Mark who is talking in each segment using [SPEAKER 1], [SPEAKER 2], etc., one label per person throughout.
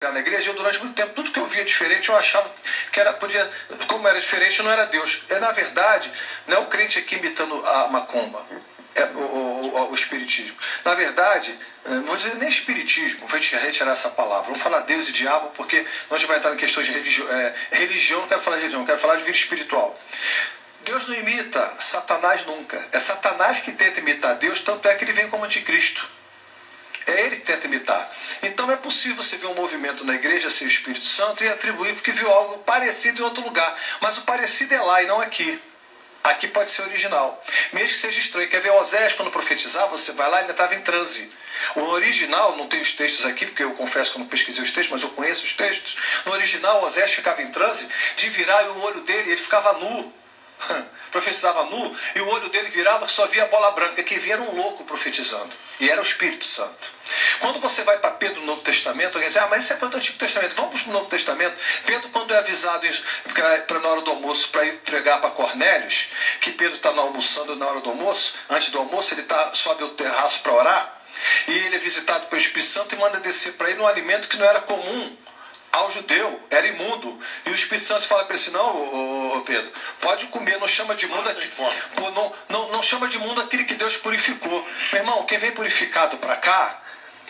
[SPEAKER 1] na igreja, eu durante muito tempo, tudo que eu via diferente, eu achava que como era diferente, não era Deus. Na verdade, não é o crente aqui imitando a macumba, o espiritismo. Na verdade, não vou dizer nem espiritismo, vou retirar essa palavra. Vamos falar Deus e diabo, porque nós vai entrar em questões de religião, não quero falar de religião, quero falar de vida espiritual. Deus não imita Satanás nunca. É Satanás que tenta imitar Deus, tanto é que ele vem como anticristo. É ele que tenta imitar. Então é possível você ver um movimento na igreja ser o Espírito Santo e atribuir porque viu algo parecido em outro lugar. Mas o parecido é lá e não aqui. Aqui pode ser original. Mesmo que seja estranho. Quer ver Osés quando profetizava, você vai lá e ainda estava em transe. O original, não tenho os textos aqui, porque eu confesso que eu não pesquisei os textos, mas eu conheço os textos. No original, Osés ficava em transe de virar e o olho dele, ele ficava nu. Profetizava nu e o olho dele virava, só via a bola branca, que vinha era um louco profetizando, e era o Espírito Santo. Quando você vai para Pedro no Novo Testamento, alguém diz, mas isso é para o Antigo Testamento, vamos para o Novo Testamento. Pedro, quando é avisado para na hora do almoço para ir pregar para Cornélios, que Pedro está almoçando na hora do almoço, antes do almoço ele sobe ao terraço para orar, e ele é visitado pelo Espírito Santo e manda descer para ele um alimento que não era comum ao judeu, era imundo. E o Espírito Santo fala para ele assim, não, Pedro, pode comer, não chama de imundo, não chama de imundo aquele que Deus purificou. Meu irmão, quem vem purificado para cá,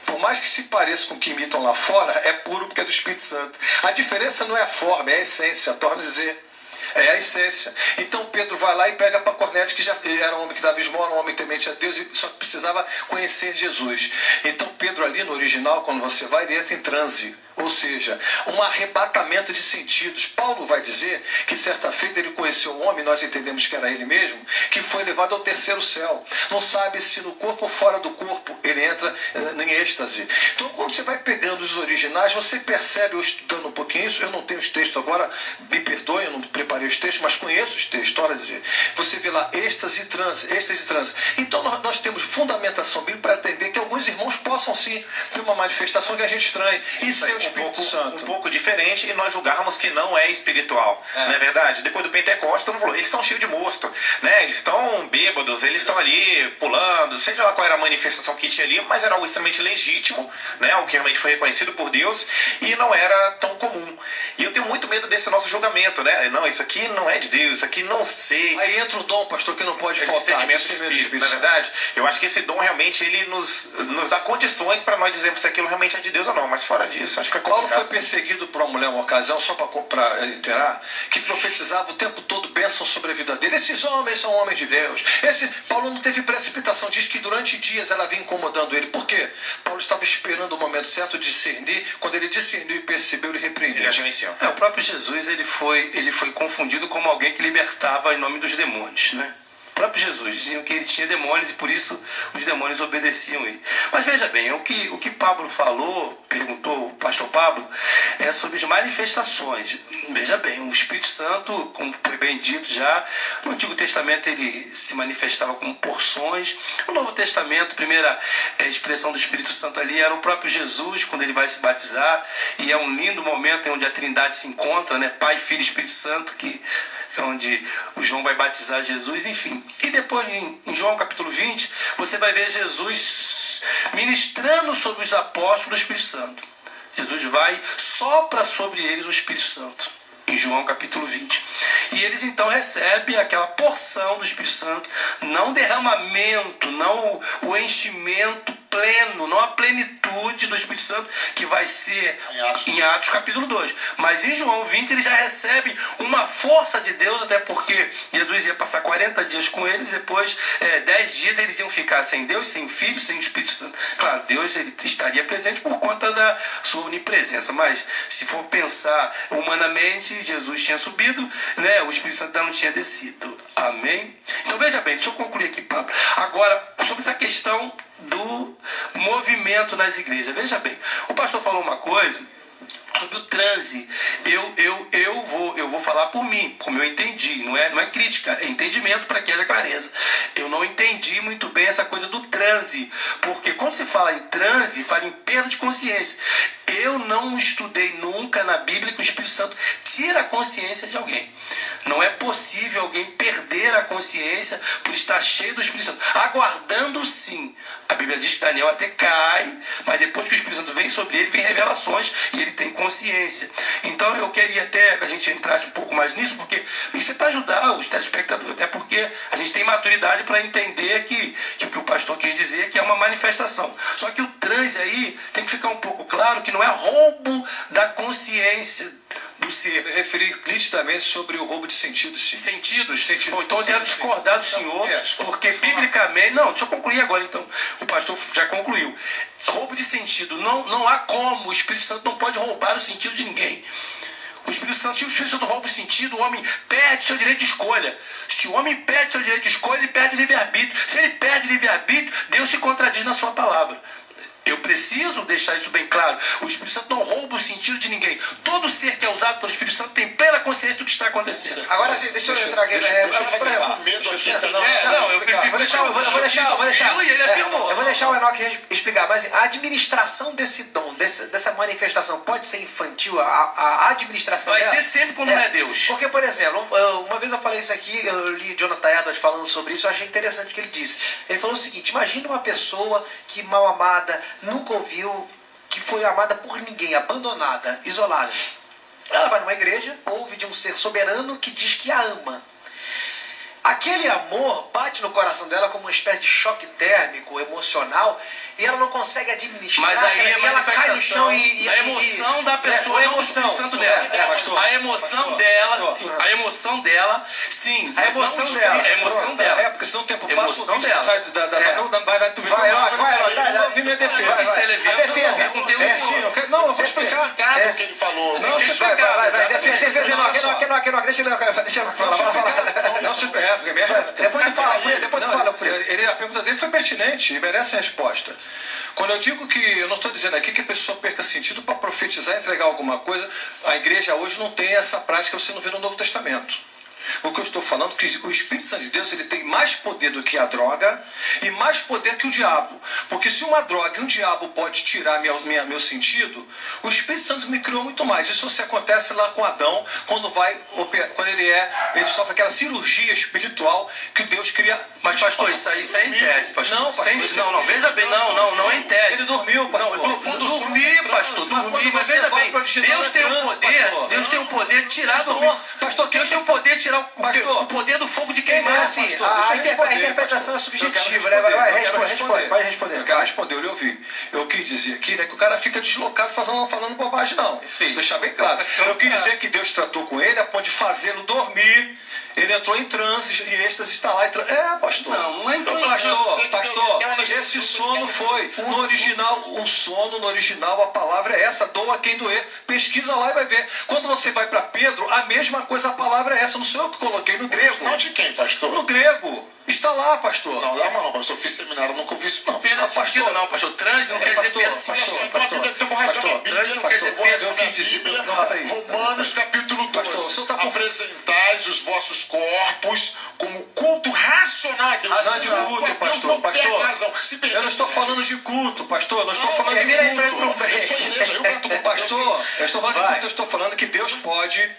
[SPEAKER 1] por mais que se pareça com o que imitam lá fora, é puro porque é do Espírito Santo. A diferença não é a forma, é a essência, torna a dizer. É a essência. Então Pedro vai lá e pega para Cornélio, que já era um homem que dava esmola, um homem temente a Deus, e só precisava conhecer Jesus. Então Pedro ali no original, quando você vai, ele entra em transe. Ou seja, um arrebatamento de sentidos. Paulo vai dizer que certa feita ele conheceu um homem, nós entendemos que era ele mesmo, que foi levado ao terceiro céu. Não sabe se no corpo ou fora do corpo ele entra em êxtase. Então quando você vai pegando os originais, você percebe, eu estudando um pouquinho isso, eu não tenho os textos agora, me perdoem, eu não preparei os textos, mas conheço os textos, olha dizer. Você vê lá êxtase e transe, êxtase e transe. Então nós temos fundamentação bíblica para entender que alguns irmãos possam sim ter uma manifestação que a gente estranha. E ser
[SPEAKER 2] um pouco diferente, e nós julgarmos que não é espiritual, não é verdade? Depois do Pentecostes, todo mundo falou, eles estão cheios de morto, né? Eles estão bêbados, eles estão ali pulando, seja lá qual era a manifestação que tinha ali, mas era algo extremamente legítimo, né? Algo que realmente foi reconhecido por Deus e não era tão comum. E eu tenho muito medo desse nosso julgamento, né? Não, isso aqui não é de Deus, isso aqui não sei.
[SPEAKER 1] Aí entra o dom, pastor, que não pode faltar.
[SPEAKER 2] Espírito, na verdade, eu acho que esse dom realmente ele nos dá condições para nós dizermos se aquilo realmente é de Deus ou não, mas fora disso, acho que é complicado.
[SPEAKER 1] Paulo foi perseguido por uma mulher uma ocasião, só para interar, que profetizava o tempo todo bênção sobre a vida dele. Esses homens são homens de Deus. Paulo não teve precipitação, diz que durante dias ela vinha incomodando ele. Por quê? Paulo estava esperando o momento certo de discernir, quando ele discerniu e percebeu, ele repreendeu.
[SPEAKER 3] O próprio Jesus ele foi confundido como alguém que libertava em nome dos demônios, né? O próprio Jesus diziam que ele tinha demônios e por isso os demônios obedeciam ele. Mas veja bem, o que Pablo falou, perguntou o pastor Pablo, é sobre as manifestações. Veja bem, o Espírito Santo, como foi bem dito já, no Antigo Testamento ele se manifestava como porções. No Novo Testamento, a primeira expressão do Espírito Santo ali era o próprio Jesus, quando ele vai se batizar, e é um lindo momento em onde a Trindade se encontra, né? Pai, Filho e Espírito Santo, que onde o João vai batizar Jesus, enfim. E depois, em João capítulo 20, você vai ver Jesus ministrando sobre os apóstolos do Espírito Santo. Jesus vai, sopra sobre eles o Espírito Santo, em João capítulo 20. E eles então recebem aquela porção do Espírito Santo, não o derramamento, não o enchimento pleno, não a plenitude do Espírito Santo, que vai ser em Atos capítulo 2. Mas em João 20 eles já recebem uma força de Deus, até porque Jesus ia passar 40 dias com eles, depois 10 dias eles iam ficar sem Deus, sem Filho, sem Espírito Santo. Claro, Deus ele estaria presente por conta da sua onipresença, mas se for pensar humanamente, Jesus tinha subido, né? O Espírito Santo ainda não tinha descido. Amém? Então veja bem, deixa eu concluir aqui, Pablo. Agora, sobre essa questão do movimento nas igrejas. Veja bem, o pastor falou uma coisa sobre o transe. Eu vou falar por mim, como eu entendi. Não é crítica, é entendimento para que haja clareza. Eu não entendi muito bem essa coisa do transe. Porque quando se fala em transe, fala em perda de consciência. Eu não estudei nunca na Bíblia que o Espírito Santo tira a consciência de alguém. Não é possível alguém perder a consciência por estar cheio do Espírito Santo. Aguardando sim. A Bíblia diz que Daniel até cai, mas depois que o Espírito Santo vem sobre ele, vem revelações e ele tem consciência. Então eu queria até que a gente entrasse um pouco mais nisso, porque isso é para ajudar os telespectadores, até porque a gente tem maturidade para entender que o que o pastor quis dizer que é uma manifestação. Só que o transe aí tem que ficar um pouco claro que não é roubo da consciência do ser.
[SPEAKER 1] Me referi nitidamente sobre o roubo de sentidos. Sim.
[SPEAKER 3] Sentidos? Bom, então eu quero discordar do senhor, porque biblicamente... Não, deixa eu concluir agora então. O pastor já concluiu. Roubo de sentido. Não há como. O Espírito Santo não pode roubar o sentido de ninguém. O Espírito Santo, se o Espírito Santo rouba o sentido, o homem perde seu direito de escolha. Se o homem perde seu direito de escolha, ele perde o livre-arbítrio. Se ele perde o livre-arbítrio, Deus se contradiz na sua palavra. Eu preciso deixar isso bem claro. O Espírito Santo não rouba o sentido de ninguém. Todo ser que é usado pelo Espírito Santo tem plena consciência do que está acontecendo.
[SPEAKER 4] Agora sim, deixa eu entrar aqui.
[SPEAKER 2] Eu
[SPEAKER 4] vou deixar o Enoque explicar, mas a administração desse dom, dessa manifestação, pode ser infantil? A administração
[SPEAKER 3] vai
[SPEAKER 4] dela?
[SPEAKER 3] ser sempre quando não é Deus.
[SPEAKER 4] Porque, por exemplo, uma vez eu falei isso aqui, eu li Jonathan Edwards falando sobre isso, eu achei interessante o que ele disse. Ele falou o seguinte: imagina uma pessoa que mal amada, nunca ouviu, que foi amada por ninguém, abandonada, isolada. Ela vai numa igreja, ouve de um ser soberano que diz que a ama. Aquele amor bate no coração dela como uma espécie de choque térmico, emocional, e ela não consegue administrar.
[SPEAKER 3] Mas aí
[SPEAKER 4] e ela cai no chão
[SPEAKER 3] a emoção da pessoa, a emoção Santo dela. A emoção dela, sim. A emoção dela, sim.
[SPEAKER 4] A emoção dela.
[SPEAKER 3] A emoção dela.
[SPEAKER 1] Porque senão o tempo passa,
[SPEAKER 3] Emoção
[SPEAKER 1] o
[SPEAKER 3] dela.
[SPEAKER 1] sai vai ouvir minha defesa.
[SPEAKER 3] Isso é leveza.
[SPEAKER 4] Defesa.
[SPEAKER 1] Não, eu vou explicar.
[SPEAKER 5] O que ele falou.
[SPEAKER 1] Não, deixa eu explicar.
[SPEAKER 4] Vai, defesa, deixa ele falar.
[SPEAKER 1] Não se
[SPEAKER 4] Depois tu fala, Freire.
[SPEAKER 1] A pergunta dele foi pertinente e merece a resposta. Quando eu digo que, eu não estou dizendo aqui que a pessoa perca sentido para profetizar e entregar alguma coisa, a igreja hoje não tem essa prática, você não vê no Novo Testamento. O que eu estou falando é que o Espírito Santo de Deus ele tem mais poder do que a droga e mais poder que o diabo. Porque se uma droga e um diabo pode tirar meu sentido, o Espírito Santo me criou muito mais. Isso se acontece lá com Adão, quando ele sofre aquela cirurgia espiritual que Deus cria.
[SPEAKER 3] Mas, pastor, isso aí é em tese, pastor.
[SPEAKER 1] Não, pastor,
[SPEAKER 3] não, veja bem, não é em tese.
[SPEAKER 1] Ele dormiu, pastor.
[SPEAKER 3] Dormi, mas veja bem, Deus tem o poder de tirar do homem.
[SPEAKER 1] Pastor,
[SPEAKER 3] Deus tem o poder de tirar o poder do fogo de queimar.
[SPEAKER 4] Assim, a interpretação é subjetiva, né? Pode responder.
[SPEAKER 1] Eu quero responder, eu lhe ouvi. Eu quis dizer aqui que o cara fica deslocado falando bobagem, não.
[SPEAKER 3] Perfeito.
[SPEAKER 1] Deixar bem claro. Eu quis dizer que Deus tratou com ele a ponto de fazê-lo dormir. Ele entrou em transe e êxtase está lá. Pastor.
[SPEAKER 3] Não é em
[SPEAKER 1] Pastor, esse sono foi. No original, o sono, no original, a palavra é essa. Doa quem doer. Pesquisa lá e vai ver. Quando você vai para Pedro, a mesma coisa, a palavra é essa. Não sou eu que coloquei no grego.
[SPEAKER 5] Não de quem, pastor?
[SPEAKER 1] No grego. Está lá, pastor.
[SPEAKER 5] Não, pastor. Eu fiz seminário, nunca ouvi isso, não.
[SPEAKER 3] Perda de sentido, não, pastor. Transe não quer dizer perda de sentido.
[SPEAKER 5] Transe não quer dizer perda de sentido. Romanos capítulo 12. Apresentais os vossos corpos como culto racional a Deus.
[SPEAKER 1] Não de culto, pastor. Eu não estou falando de culto, pastor. Eu não estou falando de culto. Pastor, eu estou falando de culto. Eu estou falando que Deus pode.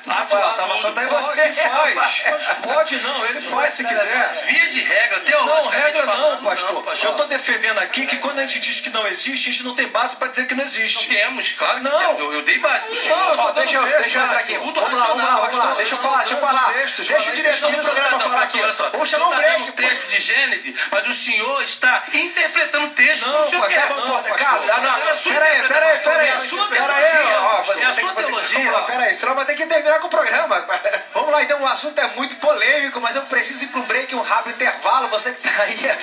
[SPEAKER 4] A salvação está em você.
[SPEAKER 1] Faz. Pode não, ele faz se quiser.
[SPEAKER 3] Via de regra,
[SPEAKER 1] Não, regra não, pastor. Eu estou defendendo aqui que quando a gente diz que não existe, a gente não tem base para dizer que não existe.
[SPEAKER 3] Não temos, claro que
[SPEAKER 1] não.
[SPEAKER 3] Temos. Eu dei base para o senhor.
[SPEAKER 1] Não, eu estou
[SPEAKER 4] Deixa eu entrar aqui. Vamos lá. Deixa eu falar. Deixa o diretor do programa falar aqui. Vamos chamar um break.
[SPEAKER 3] Um texto de Gênesis, mas o senhor está interpretando o texto.
[SPEAKER 1] Não,
[SPEAKER 3] senhor quer.
[SPEAKER 4] Peraí.
[SPEAKER 3] É a sua teologia.
[SPEAKER 4] Peraí, senão vai ter que terminar com o programa. Vamos lá, então o assunto é muito polêmico, mas eu preciso ir para um break, um rápido intervalo. Você que está aí